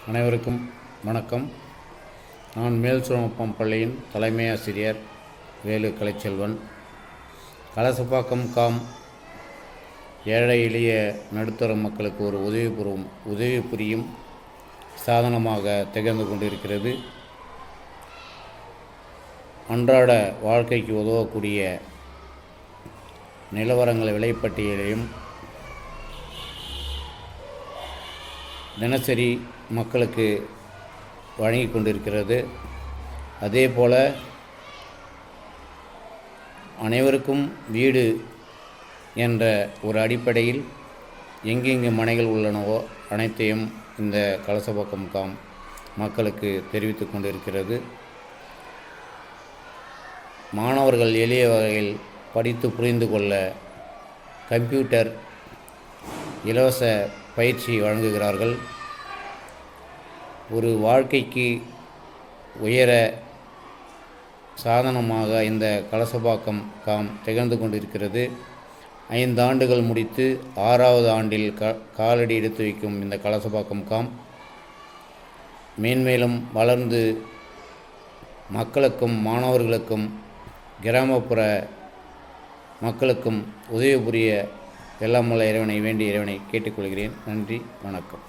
அனைவருக்கும் வணக்கம். நான் மேல்சுரமப்பம் பள்ளியின் தலைமை ஆசிரியர் வேலு கலைச்செல்வன். கலசப்பாக்கம் ஏழை எளிய நடுத்தர மக்களுக்கு ஒரு உதவி புரியும் சாதனமாக திகழ்ந்து கொண்டிருக்கிறது. அன்றாட வாழ்க்கைக்கு உதவக்கூடிய நிலவரங்கள் விலைப்பட்டியலையும் தினசரி மக்களுக்கு வழங்கி கொண்டிருக்கிறது. அதே போல் அனைவருக்கும் வீடு என்ற ஒரு அடிப்படையில் எங்கெங்கு மனைகள் உள்ளனவோ அனைத்தையும் இந்த கலசப்பாக்கம் மக்களுக்கு தெரிவித்து கொண்டிருக்கிறது. மாணவர்கள் எளிய வகையில் படித்து புரிந்து கொள்ள கம்ப்யூட்டர் இலவச பயிற்சி வழங்குகிறார்கள். ஒரு வாழ்க்கைக்கு உயர சாதனமாக இந்த கலசப்பாக்கம் திகழ்ந்து கொண்டிருக்கிறது. 5 ஆண்டுகள் முடித்து 6வது ஆண்டில் காலடி எடுத்து வைக்கும் இந்த கலசப்பாக்கம் மேன்மேலும் வளர்ந்து மக்களுக்கும் மாணவர்களுக்கும் கிராமப்புற மக்களுக்கும் உதவி புரிய எல்லாம் வல்ல இறைவனை வேண்டி இறைவனை கேட்டுக்கொள்கிறேன். நன்றி, வணக்கம்.